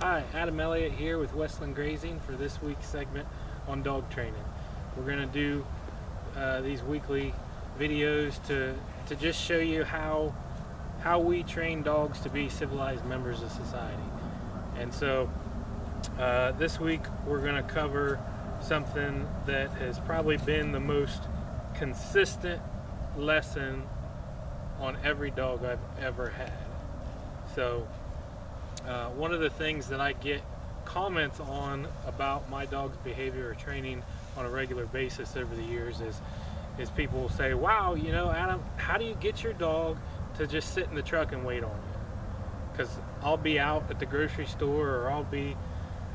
Hi, Adam Elliott here with Westland Grazing for this week's segment on dog training. We're going to do these weekly videos to just show you how we train dogs to be civilized members of society. And so this week we're going to cover something that has probably been the most consistent lesson on every dog I've ever had. So one of the things that I get comments on about my dog's behavior or training on a regular basis over the years is people will say, wow, you know, Adam, how do you get your dog to just sit in the truck and wait on you? Because I'll be out at the grocery store, or I'll be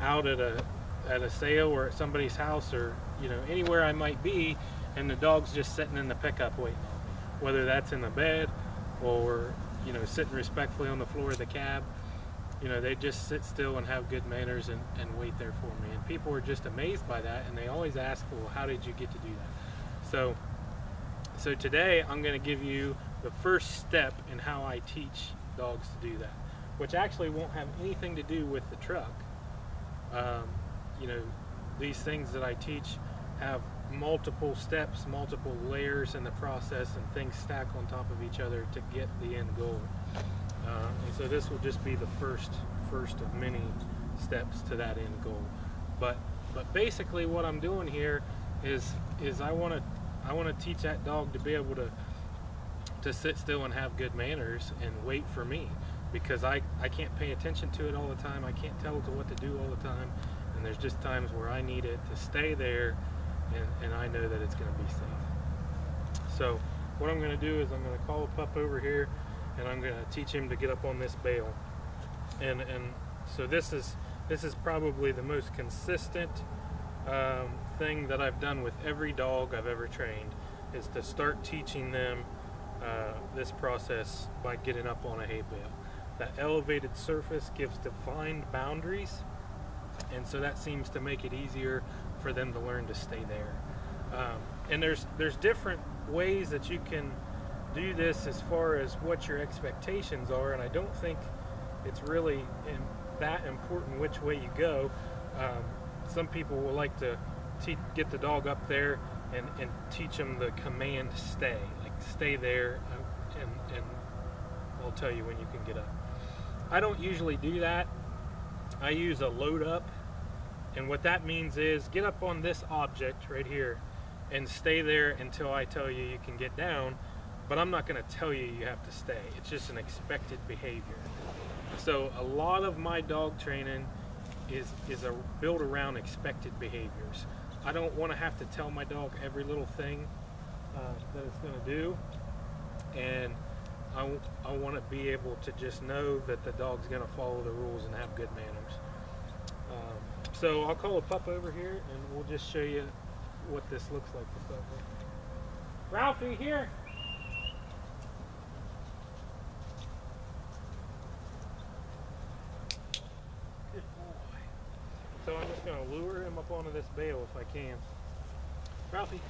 out at a sale or at somebody's house, or anywhere I might be, and the dog's just sitting in the pickup waiting on me, whether that's in the bed or sitting respectfully on the floor of the cab. They just sit still and have good manners and wait there for me. And people are just amazed by that, and they always ask, well, how did you get to do that? So today I'm going to give you the first step in how I teach dogs to do that, which actually won't have anything to do with the truck. These things that I teach have multiple steps, multiple layers in the process, and things stack on top of each other to get the end goal. And so this will just be the first of many steps to that end goal. But basically what I'm doing here is I want to teach that dog to be able to sit still and have good manners and wait for me, because I can't pay attention to it all the time. I can't tell it what to do all the time, and there's just times where I need it to stay there, and I know that it's going to be safe. So what I'm going to do is I'm going to call a pup over here, and I'm going to teach him to get up on this bale. And so this is probably the most consistent thing that I've done with every dog I've ever trained, is to start teaching them this process by getting up on a hay bale. That elevated surface gives defined boundaries, and so that seems to make it easier for them to learn to stay there. And there's different ways that you can do this as far as what your expectations are, and I don't think it's really that important which way you go. Some people will like to get the dog up there and teach them the command stay, like stay there, and I'll tell you when you can get up. I don't usually do that. I use a load up, and what that means is get up on this object right here and stay there until I tell you you can get down. But I'm not going to tell you you have to stay. It's just an expected behavior. So a lot of my dog training is built around expected behaviors. I don't want to have to tell my dog every little thing that it's going to do, and I want to be able to just know that the dog's going to follow the rules and have good manners. So I'll call a pup over here, and we'll just show you what this looks like to start with. Ralphie, here. So I'm just going to lure him up onto this bale if I can. Ralphie.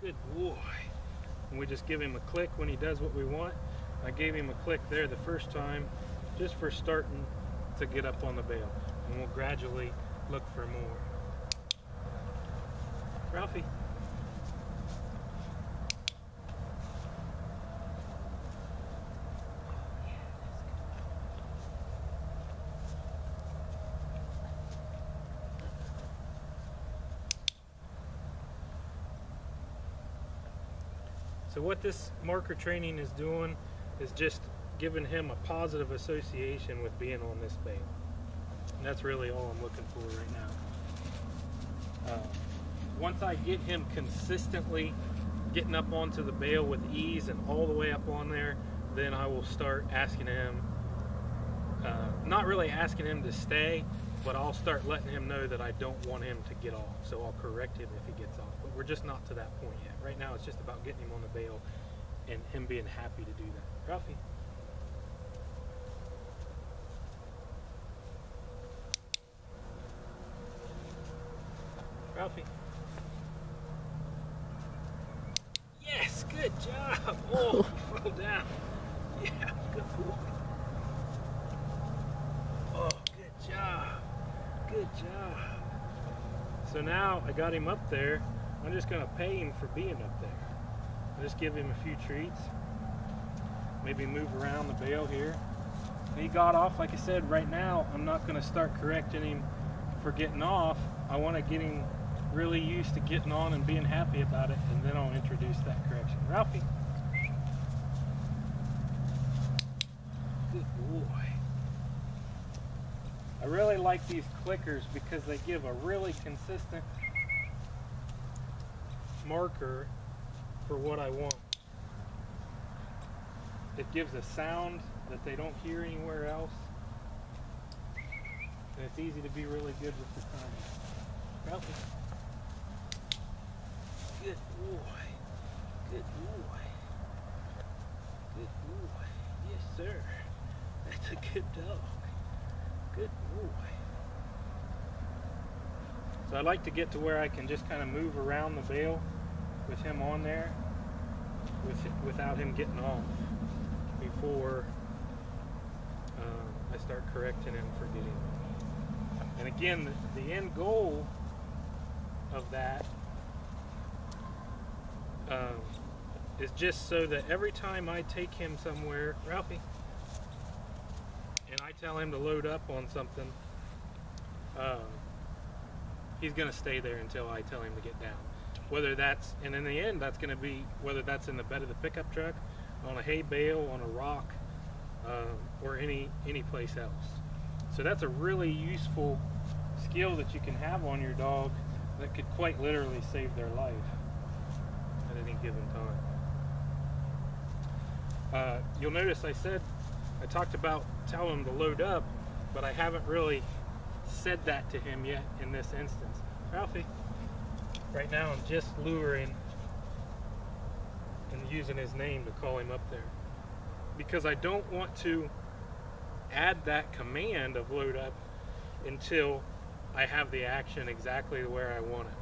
Good boy. And we just give him a click when he does what we want. I gave him a click there the first time just for starting to get up on the bale. And we'll gradually look for more. Ralphie. So what this marker training is doing is just giving him a positive association with being on this bale. And that's really all I'm looking for right now. Once I get him consistently getting up onto the bale with ease and all the way up on there, then I will start asking him, not really asking him to stay, but I'll start letting him know that I don't want him to get off. So I'll correct him if he gets off. But we're just not to that point yet. Right now it's just about getting him on the bale and him being happy to do that. Ralphie. Ralphie. Yes, good job. Oh, you fell down. Yeah, good boy. So now I got him up there. I'm just going to pay him for being up there. I'll just give him a few treats. Maybe move around the bale here. He got off, like I said, right now I'm not going to start correcting him for getting off. I want to get him really used to getting on and being happy about it, and then I'll introduce that correction. Ralphie. Good boy. I really like these clickers because they give a really consistent marker for what I want. It gives a sound that they don't hear anywhere else, and it's easy to be really good with the timing. Ralphie. Good boy. Good boy. Good boy. Yes, sir. That's a good dog. Good boy. So I like to get to where I can just kind of move around the bale with him on there without him getting off before I start correcting him for getting off. And again, the end goal of that is just so that every time I take him somewhere, Ralphie, and I tell him to load up on something, he's going to stay there until I tell him to get down. Whether that's, and in the end, that's going to be, whether that's in the bed of the pickup truck, on a hay bale, on a rock, or any place else. So that's a really useful skill that you can have on your dog that could quite literally save their life at any given time. You'll notice I talked about telling him to load up, but I haven't really said that to him yet in this instance. Ralphie, right now I'm just luring and using his name to call him up there, because I don't want to add that command of load up until I have the action exactly where I want it.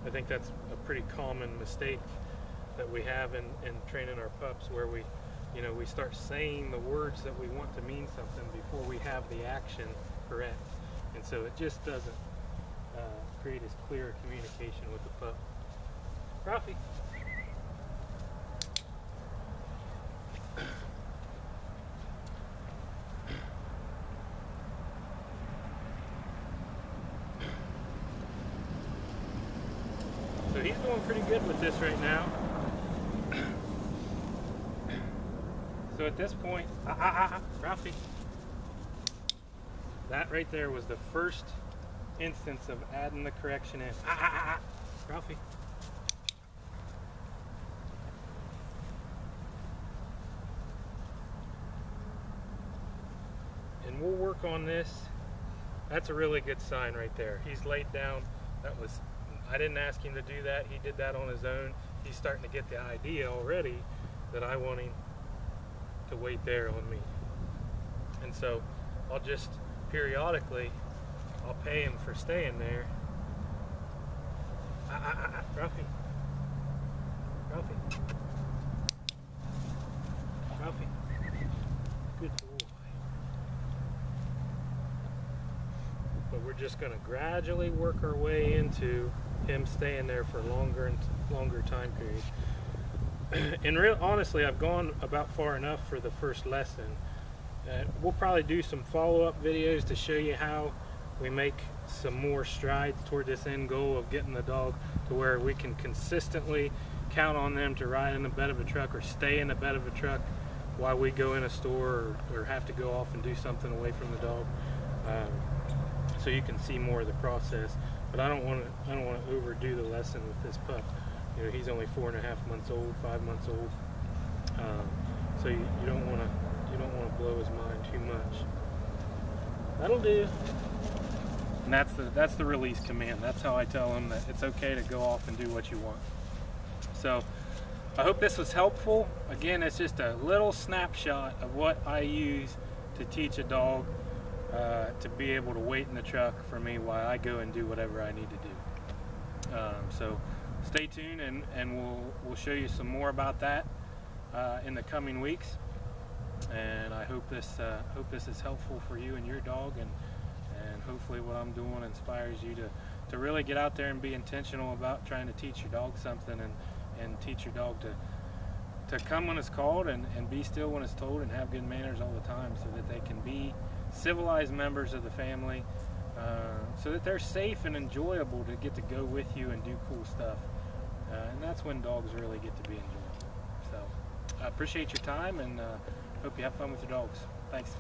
I think that's a pretty common mistake that we have in training our pups, where we start saying the words that we want to mean something before we have the action correct, and so it just doesn't create as clear a communication with the pup. Ralphie. So he's doing pretty good with this right now. So at this point, Ralphie, that right there was the first instance of adding the correction in. Ralphie. And we'll work on this. That's a really good sign right there. He's laid down. I didn't ask him to do that. He did that on his own. He's starting to get the idea already that I want him to wait there on me. And so I'll just periodically, I'll pay him for staying there. Ralphie. Ralphie. Ralphie. Good boy. But we're just going to gradually work our way into him staying there for longer and longer time periods. And honestly, I've gone about far enough for the first lesson. We'll probably do some follow-up videos to show you how we make some more strides toward this end goal of getting the dog to where we can consistently count on them to ride in the bed of a truck or stay in the bed of a truck while we go in a store or have to go off and do something away from the dog. So you can see more of the process. But I don't want to overdo the lesson with this pup. You know, he's only 4.5 months old, 5 months old. So you don't want to blow his mind too much. That'll do. And that's the release command. That's how I tell him that it's okay to go off and do what you want. So I hope this was helpful. Again, it's just a little snapshot of what I use to teach a dog to be able to wait in the truck for me while I go and do whatever I need to do. So stay tuned, and we'll show you some more about that in the coming weeks. And I hope this is helpful for you and your dog, and and hopefully what I'm doing inspires you to really get out there and be intentional about trying to teach your dog something, and teach your dog to come when it's called, and be still when it's told, and have good manners all the time, so that they can be civilized members of the family, so that they're safe and enjoyable to get to go with you and do cool stuff. And that's when dogs really get to be enjoyable. So I appreciate your time, and hope you have fun with your dogs. Thanks.